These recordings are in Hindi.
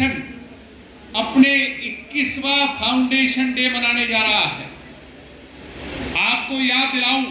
नेशन अपने 21वां फाउंडेशन डे मनाने जा रहा है। आपको याद दिलाऊं,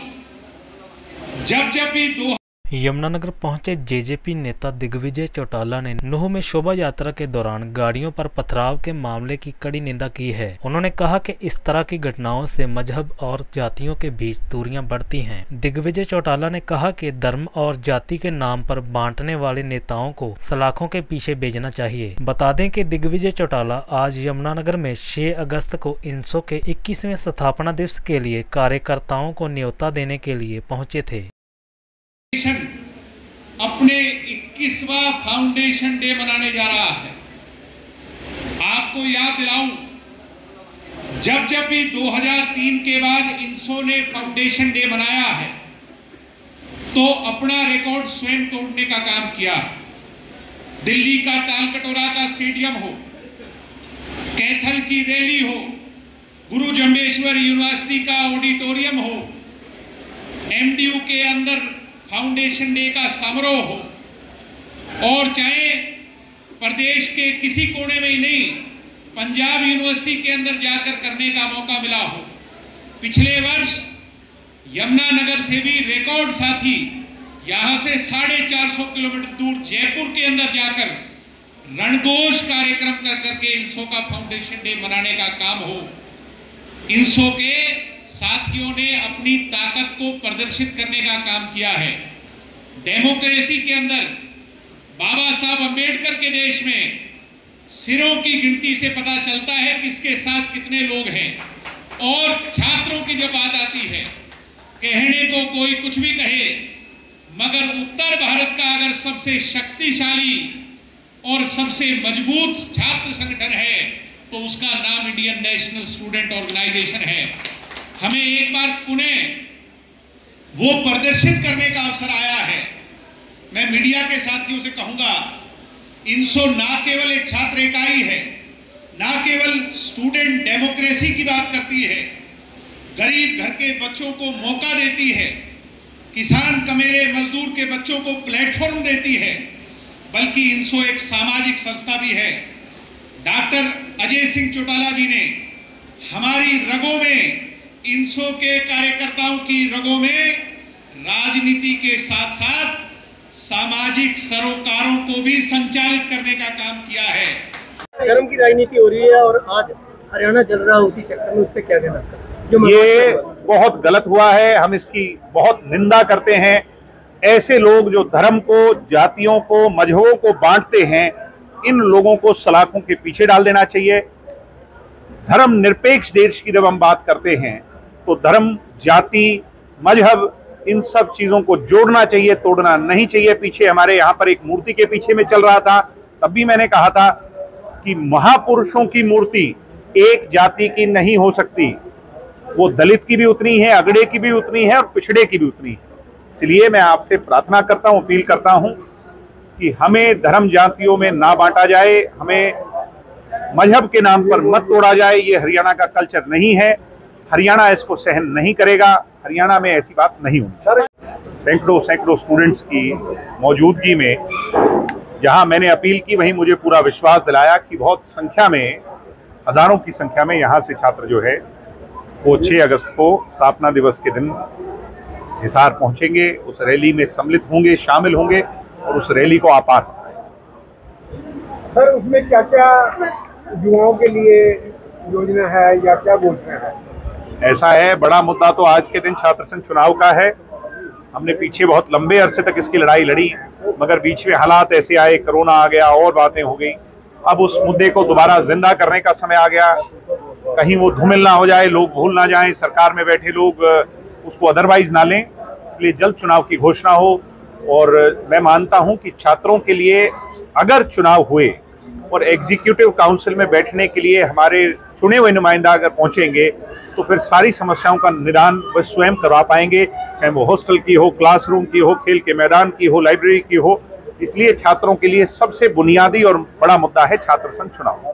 जब भी यमुनानगर पहुंचे जेजेपी नेता दिग्विजय चौटाला ने नूह में शोभा यात्रा के दौरान गाड़ियों पर पथराव के मामले की कड़ी निंदा की है। उन्होंने कहा कि इस तरह की घटनाओं से मजहब और जातियों के बीच दूरियां बढ़ती हैं। दिग्विजय चौटाला ने कहा कि धर्म और जाति के नाम पर बांटने वाले नेताओं को सलाखों के पीछे भेजना चाहिए। बता दें कि दिग्विजय चौटाला आज यमुनानगर में 6 अगस्त को इंसो के 21वें स्थापना दिवस के लिए कार्यकर्ताओं को न्योता देने के लिए पहुंचे थे। अपने 21वां फाउंडेशन डे मनाने जा रहा है। आपको याद दिलाऊं, जब भी 2003 के बाद इंसो ने फाउंडेशन डे मनाया है तो अपना रिकॉर्ड स्वयं तोड़ने का काम किया। दिल्ली का तालकटोरा का स्टेडियम हो, कैथल की रैली हो, गुरु जम्बेश्वर यूनिवर्सिटी का ऑडिटोरियम हो, एमडीयू के अंदर फाउंडेशन डे का समारोह हो, और चाहे प्रदेश के किसी कोने में ही नहीं, पंजाब यूनिवर्सिटी के अंदर जाकर करने का मौका मिला हो। पिछले वर्ष यमुनानगर से भी रिकॉर्ड साथी यहां से 450 किलोमीटर दूर जयपुर के अंदर जाकर रणघोष कार्यक्रम कर करके इंसो का फाउंडेशन डे मनाने का काम हो। इंसो के साथियों ने अपनी ताकत को प्रदर्शित करने का काम किया है। डेमोक्रेसी के अंदर बाबा साहब अंबेडकर के देश में सिरों की गिनती से पता चलता है किसके साथ कितने लोग हैं। और छात्रों की जब बात आती है, कहने को कोई कुछ भी कहे, मगर उत्तर भारत का अगर सबसे शक्तिशाली और सबसे मजबूत छात्र संगठन है तो उसका नाम इंडियन नेशनल स्टूडेंट ऑर्गेनाइजेशन है। हमें एक बार पुनः वो प्रदर्शित करने का अवसर आया है। मैं मीडिया के साथियों से कहूंगा, इंसो ना केवल एक छात्र इकाई है, ना केवल स्टूडेंट डेमोक्रेसी की बात करती है, गरीब घर के बच्चों को मौका देती है, किसान कमेरे मजदूर के बच्चों को प्लेटफॉर्म देती है, बल्कि इंसो एक सामाजिक संस्था भी है। डॉक्टर अजय सिंह चौटाला जी ने हमारी रगों में, इंसो के कार्यकर्ताओं की रगों में राजनीति के साथ साथ सामाजिक सरोकारों को भी संचालित करने का काम किया है। धर्म की राजनीति हो रही है और आज हरियाणा चल रहा है, उसी चक्कर में उस पर क्या कहना जो ये बहुत गलत हुआ है। हम इसकी बहुत निंदा करते हैं। ऐसे लोग जो धर्म को, जातियों को, मजहबों को बांटते हैं, इन लोगों को सलाखों के पीछे डाल देना चाहिए। धर्म निरपेक्ष देश की जब हम बात करते हैं तो धर्म, जाति, मजहब, इन सब चीजों को जोड़ना चाहिए, तोड़ना नहीं चाहिए। पीछे हमारे यहाँ पर एक मूर्ति के पीछे में चल रहा था, तब भी मैंने कहा था कि महापुरुषों की मूर्ति एक जाति की नहीं हो सकती। वो दलित की भी उतनी है, अगड़े की भी उतनी है और पिछड़े की भी उतनी है। इसलिए मैं आपसे प्रार्थना करता हूँ, अपील करता हूँ कि हमें धर्म जातियों में ना बांटा जाए, हमें मजहब के नाम पर मत तोड़ा जाए। ये हरियाणा का कल्चर नहीं है, हरियाणा इसको सहन नहीं करेगा। हरियाणा में ऐसी बात नहीं होगी। सैकड़ों स्टूडेंट्स की मौजूदगी में जहां मैंने अपील की, वहीं मुझे पूरा विश्वास दिलाया कि बहुत संख्या में, हजारों की संख्या में यहाँ से छात्र जो है वो 6 अगस्त को स्थापना दिवस के दिन हिसार पहुंचेंगे, उस रैली में सम्मिलित होंगे, शामिल होंगे और उस रैली को आपार। सर, उसमें क्या क्या युवाओं के लिए योजना है या क्या घोषणा है? ऐसा है, बड़ा मुद्दा तो आज के दिन छात्र संघ चुनाव का है। हमने पीछे बहुत लंबे अरसे तक इसकी लड़ाई लड़ी, मगर बीच में हालात ऐसे आए, कोरोना आ गया और बातें हो गई। अब उस मुद्दे को दोबारा जिंदा करने का समय आ गया। कहीं वो धूमिल ना हो जाए, लोग भूल ना जाएं, सरकार में बैठे लोग उसको अदरवाइज ना लें। इसलिए जल्द चुनाव की घोषणा हो। और मैं मानता हूं कि छात्रों के लिए अगर चुनाव हुए और एग्जीक्यूटिव काउंसिल में बैठने के लिए हमारे चुने हुए नुमाइंदा अगर पहुंचेंगे तो फिर सारी समस्याओं का निदान वह स्वयं करवा पाएंगे, चाहे वो हॉस्टल की हो, क्लासरूम की हो, खेल के मैदान की हो, लाइब्रेरी की हो। इसलिए छात्रों के लिए सबसे बुनियादी और बड़ा मुद्दा है छात्र संघ चुनाव।